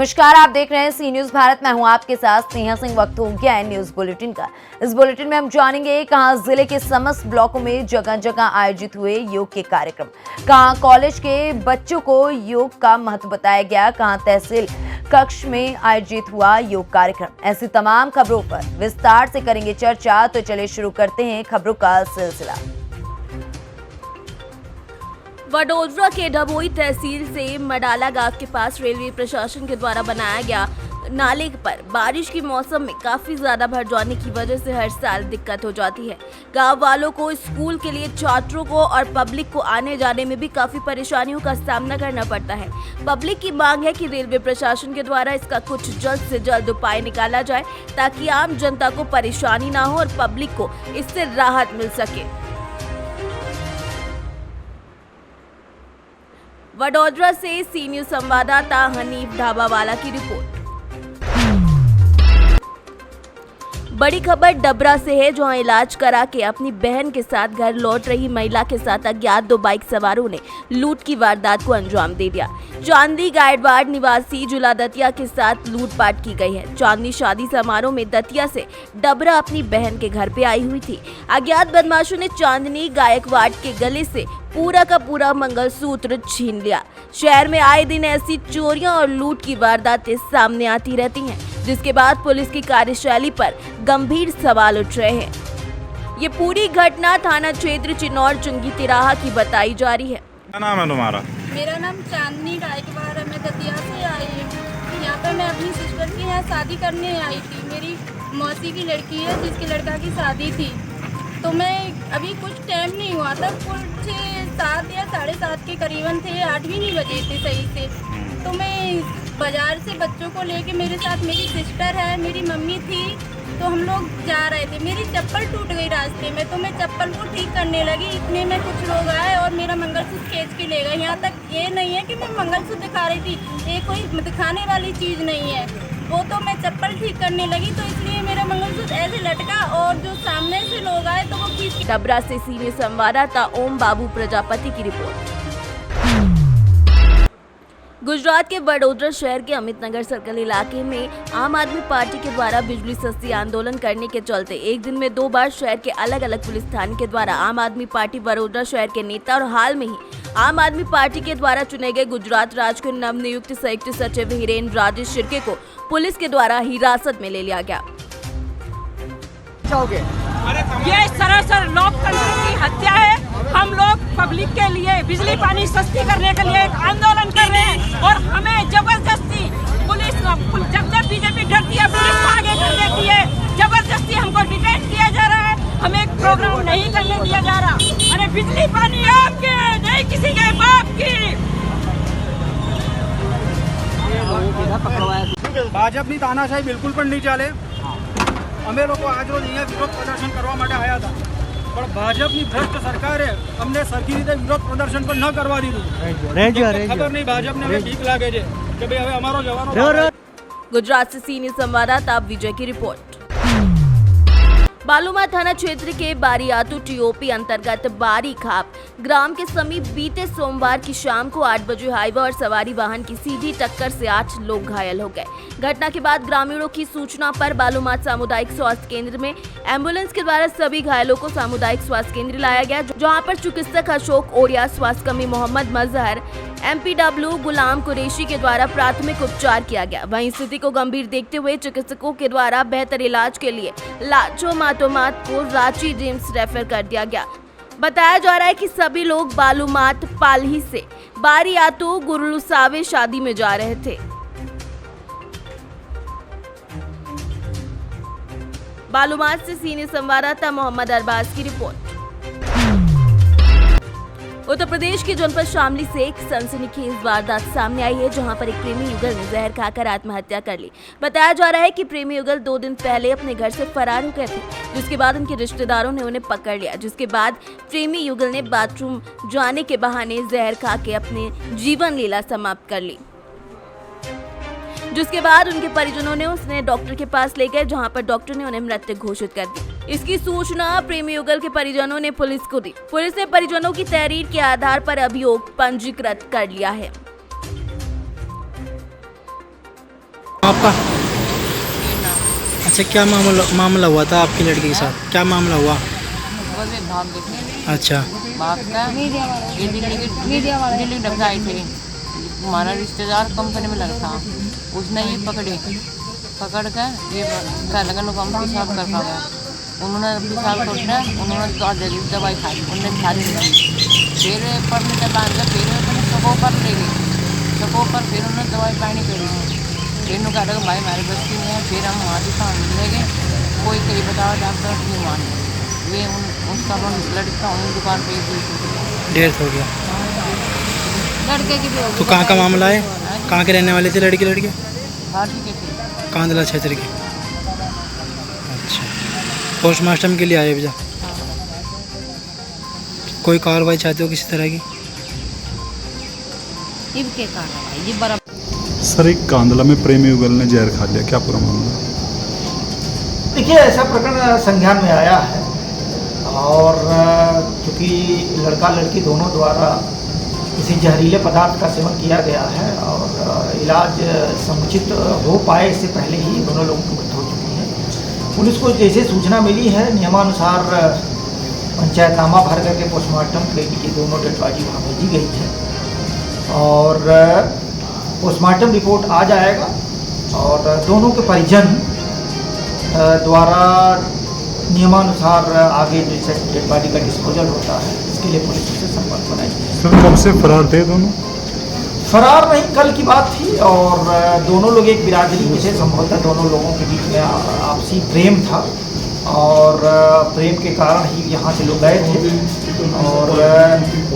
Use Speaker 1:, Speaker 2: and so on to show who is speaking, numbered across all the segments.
Speaker 1: नमस्कार, आप देख रहे हैं सी न्यूज भारत। मैं हूं आपके साथ स्नेहा सिंह। वक्त हो गया है न्यूज बुलेटिन का। इस बुलेटिन में हम जानेंगे कहां जिले के समस्त ब्लॉकों में जगह जगह आयोजित हुए योग के कार्यक्रम, कहां कॉलेज के बच्चों को योग का महत्व बताया गया, कहां तहसील कक्ष में आयोजित हुआ योग कार्यक्रम। ऐसी तमाम खबरों पर विस्तार से करेंगे चर्चा। तो चलिए शुरू करते हैं खबरों का सिलसिला।
Speaker 2: वडोदरा के डभोई तहसील से मडाला गांव के पास रेलवे प्रशासन के द्वारा बनाया गया नाले पर बारिश के मौसम में काफी ज्यादा भर जाने की वजह से हर साल दिक्कत हो जाती है। गांव वालों को, स्कूल के लिए छात्रों को और पब्लिक को आने जाने में भी काफी परेशानियों का सामना करना पड़ता है। पब्लिक की मांग है कि रेलवे प्रशासन के द्वारा इसका कुछ जल्द से जल्द उपाय निकाला जाए ताकि आम जनता को परेशानी ना हो और पब्लिक को इससे राहत मिल सके। वडोदरा से सी न्यूज संवाददाता हनीफ ढाबावाला की रिपोर्ट। बड़ी खबर डबरा से है, जहां इलाज करा के अपनी बहन के साथ घर लौट रही महिला के साथ अज्ञात दो बाइक सवारों ने लूट की वारदात को अंजाम दे दिया। चांदनी गायडवाड़ निवासी जुला दतिया के साथ लूटपाट की गई है। चांदनी शादी समारोह में दतिया से डबरा अपनी बहन के घर पे आई हुई थी। अज्ञात बदमाशों ने चांदनी गायकवाड़ के गले से पूरा का पूरा मंगलसूत्र छीन लिया। शहर में आए दिन ऐसी चोरियां और लूट की वारदातें सामने आती रहती हैं, जिसके बाद पुलिस की कार्यशैली पर गंभीर सवाल उठ रहे हैं। ये पूरी घटना थाना क्षेत्र चिनौर चुंगी तिराहा की बताई जा रही है।
Speaker 3: क्या नाम है तुम्हारा?
Speaker 4: मेरा नाम चांदनी गायकवाड़ है। मैं दतिया से आई हूँ। यहाँ पे मैं अपनी सिस्टर के यहाँ शादी करने आई थी। मेरी मौसी की लड़की है जिसके लड़का की शादी थी। तो मैं अभी कुछ टाइम नहीं हुआ था, कुछ 7 या 7:30 के करीबन थे, 8 भी नहीं बजे थे सही से। तो मैं बाजार से बच्चों को लेके, मेरे साथ मेरी सिस्टर है, मेरी मम्मी थी, तो हम लोग जा रहे थे। मेरी चप्पल टूट गई रास्ते में, तो मैं चप्पल को ठीक करने लगी। इतने में कुछ लोग आए और मेरा मंगलसूत्र खींच के ले गए। यहाँ तक ये नहीं है कि मैं मंगलसूत्र दिखा रही थी, ये कोई दिखाने वाली चीज़ नहीं है। वो तो मैं चप्पल ठीक करने लगी तो इसलिए मेरा मंगलसूत्र ऐसे लटका और जो सामने से लोग आए तो वो खींच।
Speaker 2: डबरा से सीनियर संवाददाता ओम बाबू प्रजापति की रिपोर्ट। गुजरात के वडोदरा शहर के अमित नगर सर्कल इलाके में आम आदमी पार्टी के द्वारा बिजली सस्ती आंदोलन करने के चलते एक दिन में 2 बार शहर के अलग अलग पुलिस थाने के द्वारा आम आदमी पार्टी वडोदरा शहर के नेता और हाल में ही आम आदमी पार्टी के द्वारा चुने गए गुजरात राज्य के नवनियुक्त संयुक्त सचिव हिरेन राजेश शिर्के को पुलिस के द्वारा हिरासत में ले लिया गया।
Speaker 5: ये सरासर लोकतंत्र की हत्या है। हम लोग पब्लिक के लिए बिजली पानी सस्ती करने के लिए एक आंदोलन कर रहे हैं और हमें जबरदस्ती पुलिस जब बीजेपी डरती है पुलिस को आगे कर देती है। जबरदस्ती हमको डिटेन किया जा रहा है, हमें एक प्रोग्राम नहीं करने दिया जा रहा। अरे बिजली पानी आपके नहीं किसी के बाप की।
Speaker 6: ભાજપની તાનાશાહી બિલકુલ પણ નહીં ચાલે। અમે લોકો આજ રોજ અહીંયા વિરોધ પ્રદર્શન કરવા માટે આવ્યા હતા, પણ ભાજપની ભ્રષ્ટ સરકારે અમને સરખી રીતે વિરોધ પ્રદર્શન પણ ન કરવા દીધું। ખબર નહીં ભાજપને હવે ઠીક લાગે છે કે ભાઈ હવે અમારો જવાનો।
Speaker 2: गुजरात से सीनियर संवाददाता विजय की रिपोर्ट। बालूमाथ थाना क्षेत्र के बारियातू टीओपी अंतर्गत बारी खाप ग्राम के समीप बीते सोमवार की शाम को 8 बजे हाईवे और सवारी वाहन की सीधी टक्कर से 8 लोग घायल हो गए। घटना के बाद ग्रामीणों की सूचना पर बालूमाथ सामुदायिक स्वास्थ्य केंद्र में एम्बुलेंस के द्वारा सभी घायलों को सामुदायिक स्वास्थ्य केंद्र लाया गया, जहां पर चिकित्सक अशोक ओडिया, स्वास्थ्य कर्मी मोहम्मद मजहर, एमपीडब्ल्यू गुलाम कुरैशी के द्वारा प्राथमिक उपचार किया गया। वहीं स्थिति को गंभीर देखते हुए चिकित्सकों के द्वारा बेहतर इलाज के लिए लाचो मातोमात को रांची रिम्स रेफर कर दिया गया। बताया जा रहा है कि सभी लोग बालूमाथ पालही से बारियातू गुरुलुसावे शादी में जा रहे थे। बालूमाथ से सीनियर संवाददाता मोहम्मद अरबाज की रिपोर्ट। उत्तर प्रदेश के जनपद शामली से एक सनसनीखेज वारदात सामने आई है, जहां पर एक प्रेमी युगल ने जहर खाकर आत्महत्या कर ली। बताया जा रहा है कि प्रेमी युगल 2 दिन पहले अपने घर से फरार हो गए थे, जिसके बाद उनके रिश्तेदारों ने उन्हें पकड़ लिया। जिसके बाद प्रेमी युगल ने बाथरूम जाने के बहाने जहर खा के अपने जीवन लीला समाप्त कर ली। जिसके बाद उनके परिजनों ने उन्हें डॉक्टर के पास ले गए, जहां पर डॉक्टर ने उन्हें मृत घोषित कर दी। इसकी सूचना प्रेमी युगल के परिजनों ने पुलिस को दी। पुलिस ने परिजनों की तहरीर के आधार पर अभियोग पंजीकृत कर लिया है।
Speaker 3: आपका? अच्छा, क्या मामला हुआ था आपकी लड़की के साथ? क्या मामला हुआ?
Speaker 7: बस ये भाग गए।
Speaker 3: अच्छा,
Speaker 7: भागता ये दिल्ली ढकाए थे। हमारा रिश्तेदार कंपनी में लगा था, उसने ये पकड़ कर ये क्या लगा लोग हम पेशाब कर पा गए। उन्होंने पेशाब करना उन्होंने दवाई खाई, उन्होंने खाली नहीं। फिर पढ़ने के बाद फिर अपने सबों पर ले गई, सबों पर फिर उन्होंने दवाई पानी करी। फिर उन्होंने कहा भाई हमारे बस की नहीं है। फिर हम वहाँ दुकान ले गए, कोई कहीं बताओ डॉक्टर नहीं मान वे उसका लड़का उन दुकान पे
Speaker 3: डेथ हो गया।
Speaker 7: लड़के की भी हो गई।
Speaker 3: तो कहाँ का मामला है? कहाँ के रहने वाले थे लड़के?
Speaker 7: भारती के थे।
Speaker 3: कांदला क्षेत्र के। अच्छा, पोस्टमार्टम के लिए आए भैया? कोई कार्रवाई चाहते हो किसी तरह की?
Speaker 7: इनके कार्रवाई ये बराबर।
Speaker 8: सर, एक कांदला में प्रेमी युगल ने जहर खा लिया, क्या पूरा मामला?
Speaker 9: देखिए, ऐसा प्रकरण संज्ञान में आया है और चूँकि लड़का लड़की दोनों द्वारा किसी जहरीले पदार्थ का सेवन किया गया है और इलाज समुचित हो पाए इससे पहले ही दोनों लोगों की मृत्यु हो चुकी है। पुलिस को जैसे सूचना मिली है नियमानुसार पंचायतनामा भर करके पोस्टमार्टम के लिए दोनों डेड बॉडी वहाँ भेजी गई है और पोस्टमार्टम रिपोर्ट आ जाएगा और दोनों के परिजन द्वारा नियमानुसार आगे जैसे डेड बॉडी का डिस्पोजल होता है इसके लिए पुलिस से संपर्क बनाएगी।
Speaker 8: सर, कब से फरार थे दोनों?
Speaker 9: फरार नहीं, कल की बात थी और दोनों लोग एक बिरादरी में से संभवतः दोनों लोगों के बीच में आपसी प्रेम था और प्रेम के कारण ही यहाँ से लोग गए थे और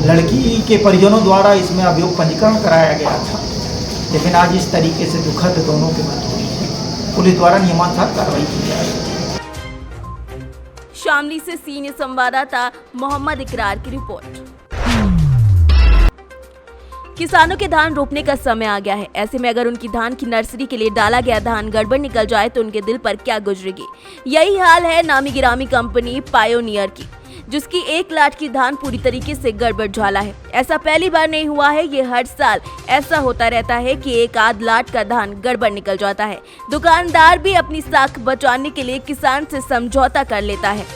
Speaker 9: लड़की के परिजनों द्वारा इसमें अभियोग पंजीकरण कराया गया था, लेकिन आज इस तरीके से दुखद दोनों की मृत्यु हुई है। पुलिस द्वारा नियमानुसार कार्रवाई की जाएगी।
Speaker 2: शामली से सीनियर संवाददाता मोहम्मद इकरार की रिपोर्ट। किसानों के धान रोपने का समय आ गया है। ऐसे में अगर उनकी धान की नर्सरी के लिए डाला गया धान गड़बड़ निकल जाए तो उनके दिल पर क्या गुजरेगी। यही हाल है नामी गिरामी कंपनी पायोनियर की, जिसकी 1 लाट की धान पूरी तरीके से गड़बड़ झाला है। ऐसा पहली बार नहीं हुआ है, ये हर साल ऐसा होता रहता है कि 1 आध लाट का धान गड़बड़ निकल जाता है। दुकानदार भी अपनी साख बचाने के लिए किसान से समझौता कर लेता है।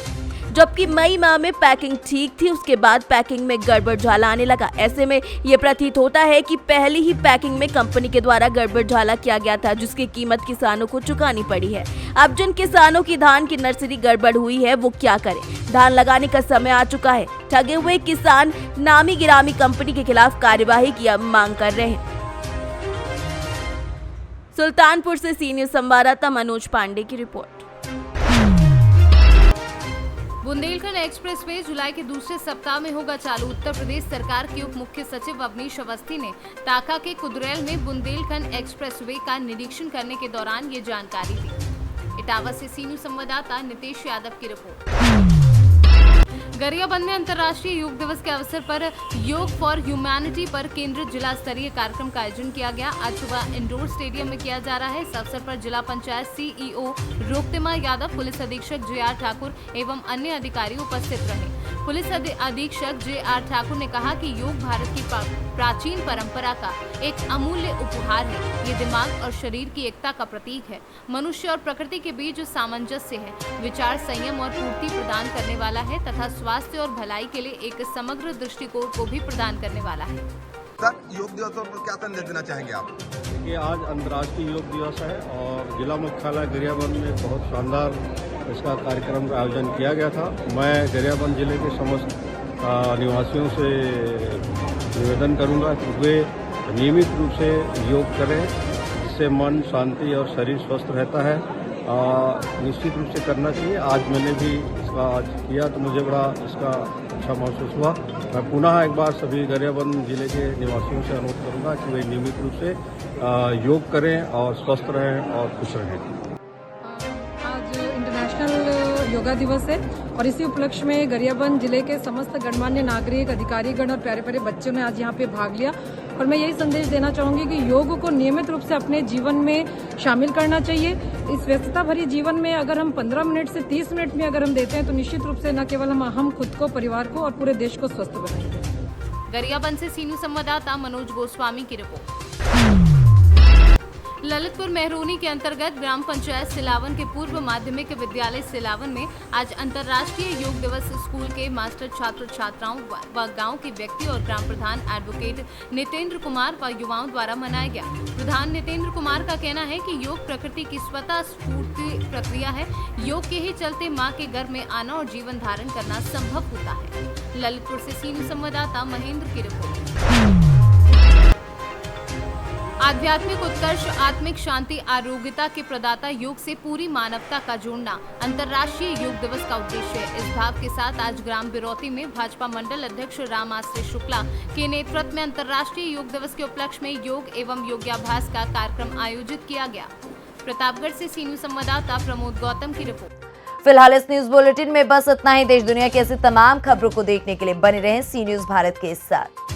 Speaker 2: जबकि मई माह में पैकिंग ठीक थी, उसके बाद पैकिंग में गड़बड़ झाला आने लगा। ऐसे में ये प्रतीत होता है कि पहली ही पैकिंग में कंपनी के द्वारा गड़बड़ झाला किया गया था, जिसकी कीमत किसानों को चुकानी पड़ी है। अब जिन किसानों की धान की नर्सरी गड़बड़ हुई है वो क्या करें? धान लगाने का समय आ चुका है। ठगे हुए किसान नामी गिरामी कंपनी के खिलाफ कार्यवाही की अब मांग कर रहे हैं। सुल्तानपुर से सीनियर संवाददाता मनोज पांडे की रिपोर्ट।
Speaker 10: बुंदेलखंड एक्सप्रेसवे जुलाई के दूसरे सप्ताह में होगा चालू। उत्तर प्रदेश सरकार के उप मुख्य सचिव अवनीश अवस्थी ने टाका के कुदरेल में बुंदेलखंड एक्सप्रेसवे का निरीक्षण करने के दौरान ये जानकारी दी। इटावा से सीनियर संवाददाता नितेश यादव की रिपोर्ट। गरियाबंद में अंतर्राष्ट्रीय योग दिवस के अवसर पर योग फॉर ह्यूमैनिटी पर केंद्रित जिला स्तरीय कार्यक्रम का आयोजन किया गया। आज सुबह इंडोर स्टेडियम में किया जा रहा है। इस अवसर पर जिला पंचायत सीईओ रोक्तिमा यादव, पुलिस अधीक्षक JR ठाकुर एवं अन्य अधिकारी उपस्थित रहे। पुलिस अधीक्षक JR ठाकुर ने कहा कि योग भारत की प्राचीन परंपरा का एक अमूल्य उपहार है। ये दिमाग और शरीर की एकता का प्रतीक है। मनुष्य और प्रकृति के बीच जो सामंजस्य है, विचार संयम और पूर्ति प्रदान करने वाला है तथा स्वास्थ्य और भलाई के लिए एक समग्र दृष्टिकोण को भी प्रदान करने वाला है।
Speaker 11: सर, योग दिवस पर क्या संदेश देना चाहेंगे आप?
Speaker 12: देखिए, आज अंतर्राष्ट्रीय योग दिवस है और जिला मुख्यालय गरियाबंद में बहुत शानदार इसका कार्यक्रम का आयोजन किया गया था। मैं गरियाबंद जिले के समस्त निवासियों से निवेदन करूंगा कि वे नियमित रूप से योग करें, जिससे मन शांति और शरीर स्वस्थ रहता है। निश्चित रूप से करना चाहिए। आज मैंने भी इसका आज किया तो मुझे बड़ा इसका अच्छा महसूस हुआ। मैं पुनः एक बार सभी गरियाबंद जिले के निवासियों से अनुरोध करूंगा कि वे नियमित रूप से योग करें और स्वस्थ रहें और खुश रहें।
Speaker 13: आज इंटरनेशनल योगा दिवस है और इसी उपलक्ष्य में गरियाबंद जिले के समस्त गणमान्य नागरिक, अधिकारीगण और प्यारे प्यारे बच्चों ने आज यहाँ पे भाग लिया। और मैं यही संदेश देना चाहूँगी कि योग को नियमित रूप से अपने जीवन में शामिल करना चाहिए। इस व्यस्तता भरी जीवन में अगर हम 15 मिनट से 30 मिनट में अगर हम देते हैं तो निश्चित रूप से न केवल हम खुद को, परिवार को और पूरे देश को स्वस्थ बनाएंगे।
Speaker 10: गरियाबंद से सीनियर संवाददाता मनोज गोस्वामी की रिपोर्ट। ललितपुर मेहरोनी के अंतर्गत ग्राम पंचायत सिलावन के पूर्व माध्यमिक विद्यालय सिलावन में आज अंतर्राष्ट्रीय योग दिवस स्कूल के मास्टर छात्र छात्राओं व गांव के व्यक्ति और ग्राम प्रधान एडवोकेट नितेंद्र कुमार व युवाओं द्वारा मनाया गया। प्रधान नितेंद्र कुमार का कहना है कि योग प्रकृति की स्वतः स्फूर्त प्रक्रिया है। योग के ही चलते मां के गर्भ में आना और जीवन धारण करना संभव होता है। ललितपुर से सी न्यूज़ संवाददाता महेंद्र की रिपोर्ट। आध्यात्मिक उत्कर्ष, आत्मिक शांति, आरोग्यता के प्रदाता योग से पूरी मानवता का जोड़ना अंतर्राष्ट्रीय योग दिवस का उद्देश्य है। इस भाव के साथ आज ग्राम बिरौती में भाजपा मंडल अध्यक्ष राम आश्रय शुक्ला के नेतृत्व में अंतर्राष्ट्रीय योग दिवस के उपलक्ष्य में योग एवं योगाभ्यास का कार्यक्रम आयोजित किया गया। प्रतापगढ़ से सी न्यूज़ संवाददाता प्रमोद गौतम की रिपोर्ट।
Speaker 1: फिलहाल इस न्यूज बुलेटिन में बस इतना ही। देश दुनिया की ऐसी तमाम खबरों को देखने के लिए बने रहें सी न्यूज़ भारत के साथ।